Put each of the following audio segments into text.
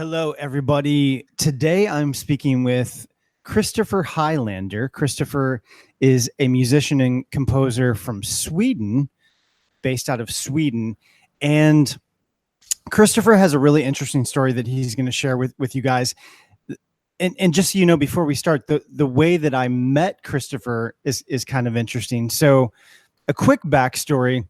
Hello, everybody. Today I'm speaking with Christopher Highlander. Christopher is a musician and composer from Sweden, based out of Sweden. And Christopher has a really interesting story that he's going to share with you guys. And just so you know, before we start, the way that I met Christopher is kind of interesting. So a quick backstory.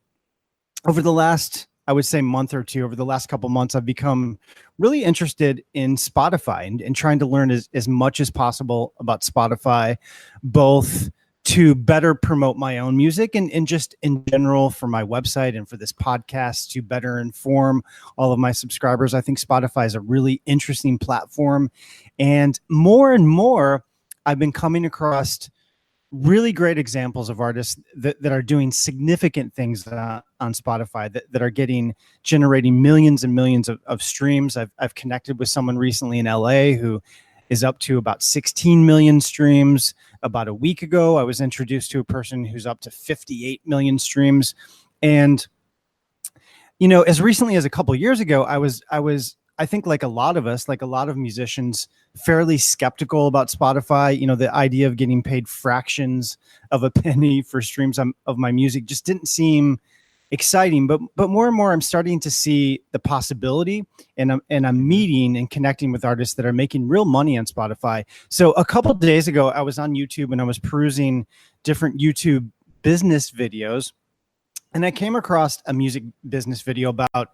Over the last, I would say, month or two, over the last couple months, I've become really interested in Spotify and trying to learn as much as possible about Spotify, both to better promote my own music and just in general for my website and for this podcast to better inform all of my subscribers. I think Spotify is a really interesting platform. And more, I've been coming across really great examples of artists that are doing significant things on Spotify that are generating millions and millions of streams. I've connected with someone recently in LA who is up to about 16 million streams. About a week ago, I was introduced to a person who's up to 58 million streams. And, you know, as recently as a couple of years ago, I think like a lot of us, like a lot of musicians, fairly skeptical about Spotify. You know, the idea of getting paid fractions of a penny for streams of my music just didn't seem exciting. But more and more, I'm starting to see the possibility, and I'm meeting and connecting with artists that are making real money on Spotify. So a couple of days ago, I was on YouTube and I was perusing different YouTube business videos, and I came across a music business video about,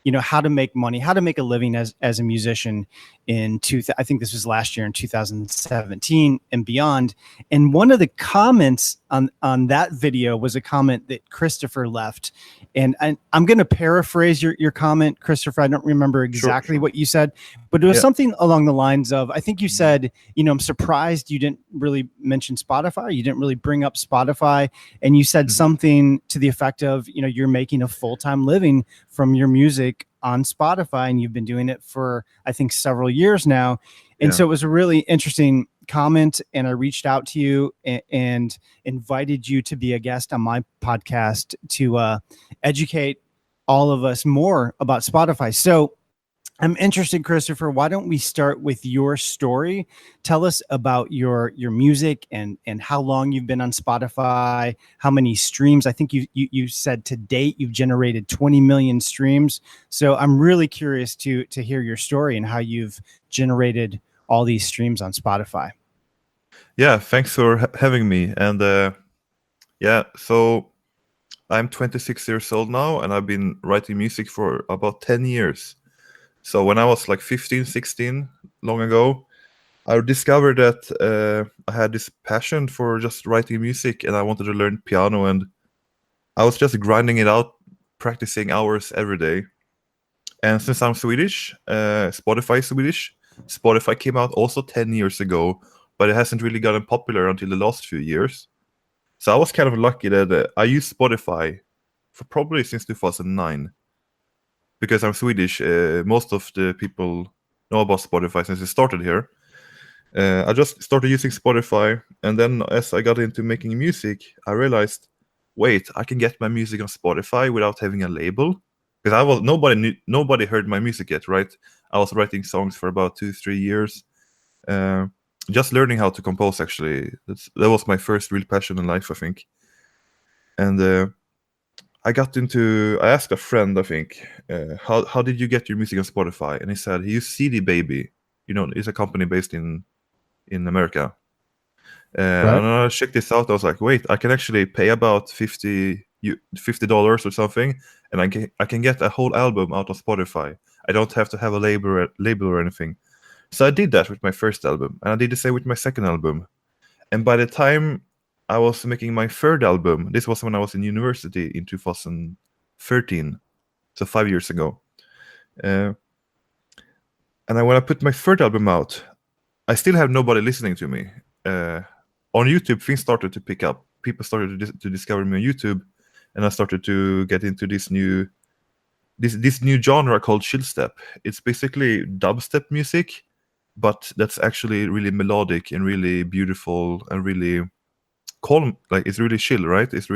you know, how to make money, how to make a living as a musician I think this was last year in 2017 and beyond. And one of the comments on that video was a comment that Christopher left. And I'm going to paraphrase your comment, Christopher. I don't remember exactly what you said, but it was something along the lines of, I think you said, you know, I'm surprised you didn't really mention Spotify. You didn't really bring up Spotify. And you said something to the effect of, you know, you're making a full-time living from your music on Spotify, and you've been doing it for, I think, several years now. And so it was a really interesting comment, and I reached out to you and invited you to be a guest on my podcast to educate all of us more about Spotify. So I'm interested, Christopher, why don't we start with your story? Tell us about your music and how long you've been on Spotify, how many streams. I think you said to date you've generated 20 million streams. So I'm really curious to hear your story and how you've generated all these streams on Spotify. Yeah, thanks for having me. And so I'm 26 years old now, and I've been writing music for about 10 years. So when I was like 15, 16, long ago, I discovered that I had this passion for just writing music, and I wanted to learn piano, and I was just grinding it out, practicing hours every day. And since I'm Swedish, Spotify is Swedish. Spotify came out also 10 years ago, but it hasn't really gotten popular until the last few years. So I was kind of lucky that I used Spotify for probably since 2009. Because I'm Swedish, most of the people know about Spotify since it started here. I just started using Spotify, and then as I got into making music, I realized, wait, I can get my music on Spotify without having a label. Because nobody heard my music yet, right? I was writing songs for about 2-3 years, just learning how to compose. Actually, that was my first real passion in life, I think. And I asked a friend, I think, how did you get your music on Spotify? And he said he used CD Baby. You know, it's a company based in America. Right. And I checked this out. I was like, wait, I can actually pay about $50 or something, and I can get a whole album out on Spotify. I don't have to have a label or anything. So I did that with my first album, and I did the same with my second album. And by the time I was making my third album, this was when I was in university in 2013, so 5 years ago. And when I put my third album out, I still have nobody listening to me. On YouTube, things started to pick up. People started to discover me on YouTube, and I started to get into this new genre called chill step. It's basically dubstep music, but that's actually really melodic and really beautiful and really calm. Like, it's really chill, right? It's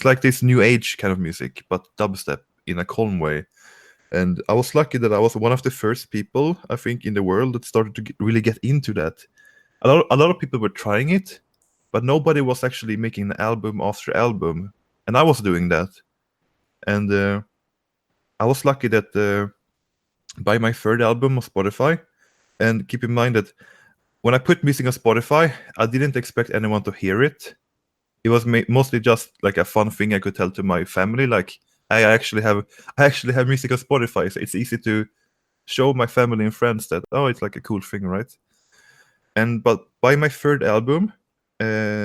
like this new age kind of music, but dubstep in a calm way. And I was lucky that I was one of the first people, I think, in the world that started to really get into that. A lot of people were trying it, but nobody was actually making album after album, and I was doing that. And I was lucky that by my third album on Spotify, and keep in mind that when I put music on Spotify, I didn't expect anyone to hear it. It was mostly just like a fun thing I could tell to my family. Like I actually have music on Spotify, so it's easy to show my family and friends that, oh, it's like a cool thing, right? But by my third album,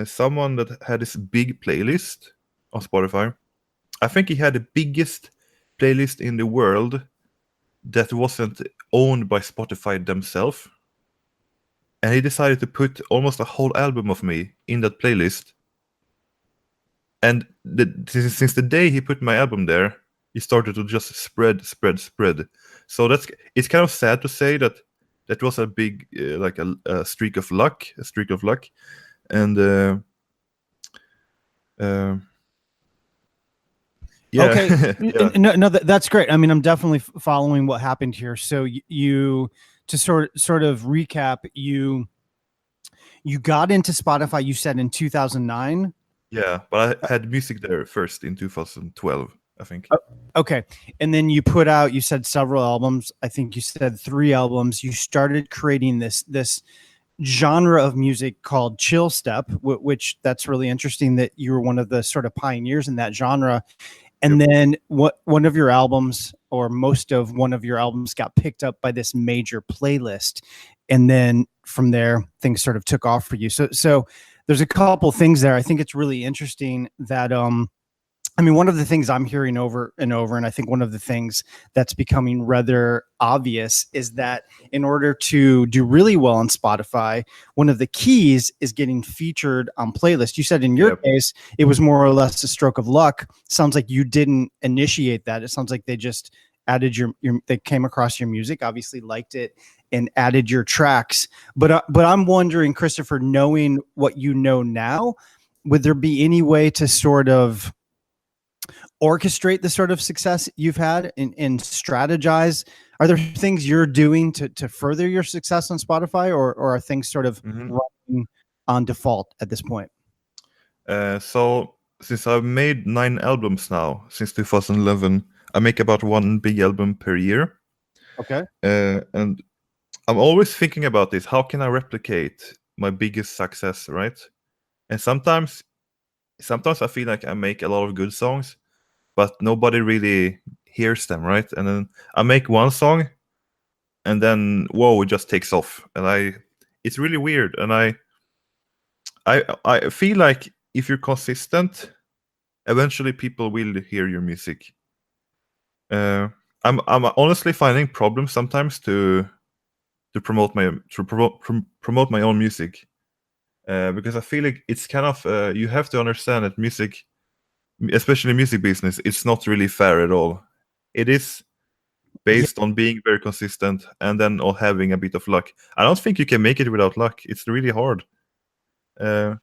someone that had this big playlist on Spotify, I think he had the biggest playlist in the world that wasn't owned by Spotify themselves. And he decided to put almost a whole album of me in that playlist. And since the day he put my album there, he started to just spread. So it's kind of sad to say that that was a big like a streak of luck, and uh, yeah, Okay. yeah, No, that's great. I mean, I'm definitely following what happened here. So you to sort of recap, you got into Spotify, you said in 2009. yeah. But I had music there first in 2012, I think. Okay. And then you put out, you said several albums. I think you said 3 albums. You started creating this genre of music called chill step, which that's really interesting that you were one of the sort of pioneers in that genre. And Yep. then one of your albums, or most of one of your albums, got picked up by this major playlist. And then from there, things sort of took off for you. So there's a couple things there. I think it's really interesting that I mean, one of the things I'm hearing over and over, and I think one of the things that's becoming rather obvious, is that in order to do really well on Spotify, one of the keys is getting featured on playlists. You said in your Yep. case, it was more or less a stroke of luck. Sounds like you didn't initiate that. It sounds like they just added they came across your music, obviously liked it, and added your tracks. But I'm wondering, Christopher, knowing what you know now, would there be any way to sort of orchestrate the sort of success you've had and strategize? Are there things you're doing to further your success on Spotify, or are things sort of Hmm. running on default at this point? So since I've made 9 albums now since 2011, I make about 1 big album per year. Okay. And I'm always thinking about this. How can I replicate my biggest success, right? And sometimes I feel like I make a lot of good songs, but nobody really hears them, right? And then I make one song, and then whoa, it just takes off, and it's really weird. And I feel like if you're consistent, eventually people will hear your music. Uh, I'm honestly finding problems sometimes to promote my own music, because I feel like it's kind of you have to understand that music, especially music business, it's not really fair at all. It is Yeah. based on being very consistent and then all having a bit of luck. I don't think you can make it without luck. It's really hard, uh,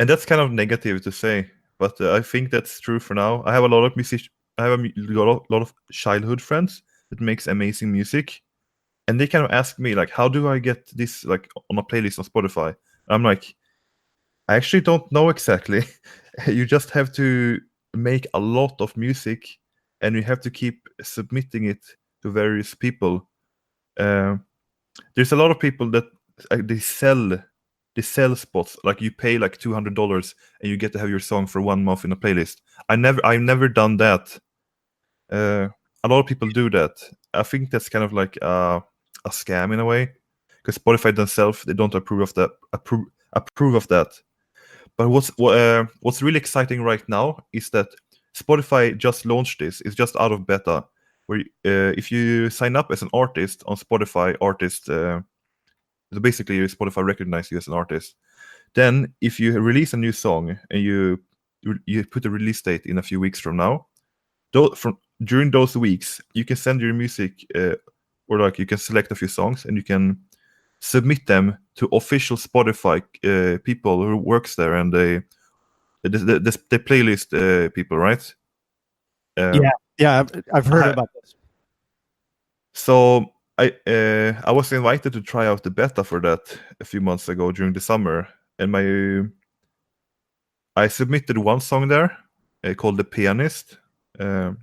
and that's kind of negative to say, but I think that's true for now. I have a lot of music. I have a lot of childhood friends that makes amazing music, and they kind of ask me like, how do I get this like on a playlist on Spotify? I'm like, I actually don't know exactly. You just have to make a lot of music, and you have to keep submitting it to various people. uh, there's a lot of people that they sell spots, like you pay like $200 and you get to have your song for 1 month in a playlist. I've never done that. A lot of people do that. I think that's kind of like a scam in a way, because Spotify themselves, they don't approve of that. Approve of that. But what's really exciting right now is that Spotify just launched this. It's just out of beta. Where if you sign up as an artist on Spotify, so basically Spotify recognizes you as an artist. Then if you release a new song and you put a release date in a few weeks from now, during those weeks you can send your music, or like you can select a few songs and you can submit them to official Spotify people who works there, and the playlist people, right? Yeah. Yeah, I've heard I, about this. so I was invited to try out the beta for that a few months ago during the summer, and I submitted one song there called the pianist, and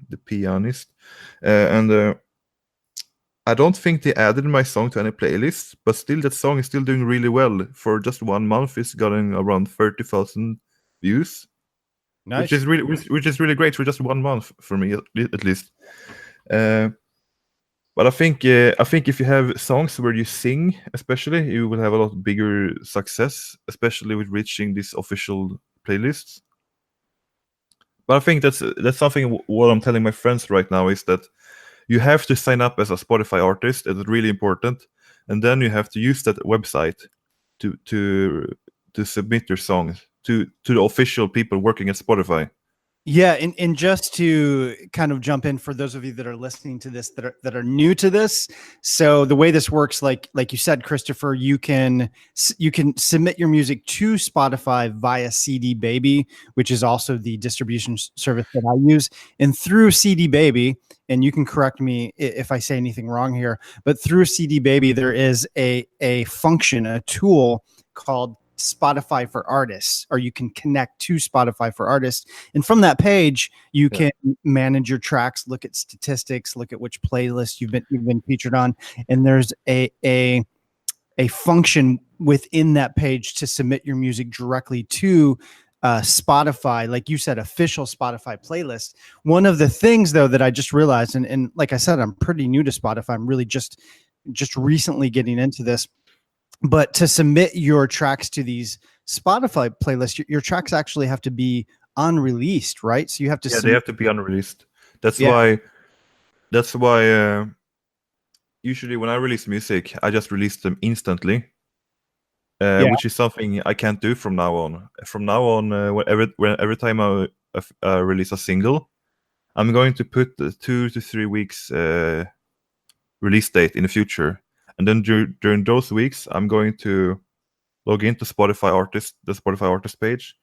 I don't think they added my song to any playlist, but still that song is still doing really well. For just 1 month, it's gotten around 30,000 views, which Nice. is which is really great for just 1 month for me at least. Uh, but I think if you have songs where you sing, especially, you will have a lot bigger success, especially with reaching these official playlists. But I think that's something. What I'm telling my friends right now is that you have to sign up as a Spotify artist. It's really important, and then you have to use that website to to to submit your songs to the official people working at Spotify. Yeah, and just to kind of jump in for those of you that are listening to this that are new to this. So the way this works, like you said, Christopher, you can submit your music to Spotify via CD Baby, which is also the distribution service that I use, and through CD Baby. And you can correct me if I say anything wrong here, but through CD Baby there is a function, a tool called Spotify for Artists, or you can connect to Spotify for Artists. And from that page, you Yeah. can manage your tracks, look at statistics, look at which playlist you've been featured on. And there's a function within that page to submit your music directly to Spotify, like you said, official Spotify playlist. One of the things though that I just realized, and like I said, I'm pretty new to Spotify. I'm really just recently getting into this, but to submit your tracks to these Spotify playlists, your tracks actually have to be unreleased, right? So you have to Yeah, they submit. have to be unreleased. That's Yeah, why. That's why. Usually, when I release music, I just release them instantly, yeah, which is something I can't do from now on. From now on, every time I release a single, I'm going to put the 2 to 3 weeks release date in the future, and then during those weeks, I'm going to log into the Spotify artist page,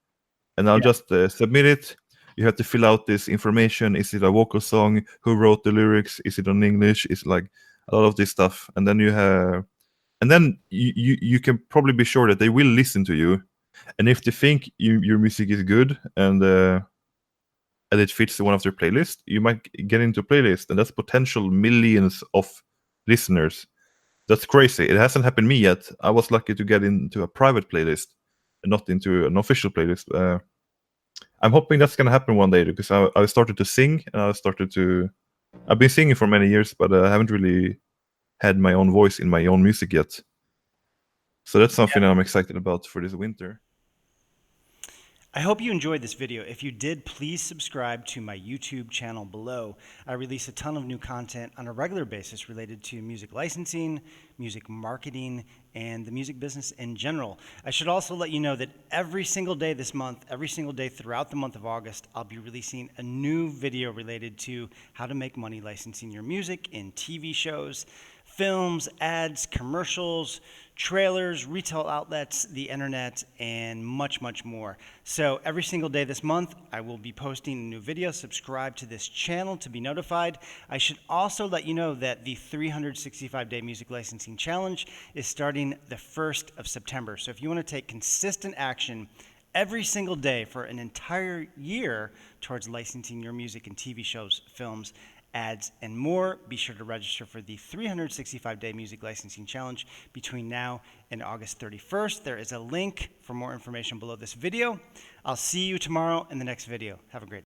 and I'll yeah, just submit it. You have to fill out this information. Is it a vocal song? Who wrote the lyrics? Is it in English? It's like a lot of this stuff, and then you can probably be sure that they will listen to you, and if they think your music is good and it fits one of their playlists, you might get into a playlist, and that's potential millions of listeners. That's crazy. It hasn't happened to me yet. I was lucky to get into a private playlist and not into an official playlist. I'm hoping that's gonna happen one day because I started to sing and I've been singing for many years, but I haven't really had my own voice in my own music yet. So that's something I'm excited about for this winter. I hope you enjoyed this video. If you did, please subscribe to my YouTube channel below. I release a ton of new content on a regular basis related to music licensing, music marketing, and the music business in general. I should also let you know that every single day this month, every single day throughout the month of August, I'll be releasing a new video related to how to make money licensing your music in TV shows, films, ads, commercials, trailers, retail outlets, the internet, and much, much more. So every single day this month, I will be posting a new video. Subscribe to this channel to be notified. I should also let you know that the 365-day music licensing challenge is starting the 1st of September. So if you want to take consistent action every single day for an entire year towards licensing your music in TV shows, films, ads, and more, be sure to register for the 365-day music licensing challenge between now and August 31st. There is a link for more information below this video. I'll see you tomorrow in the next video. Have a great day.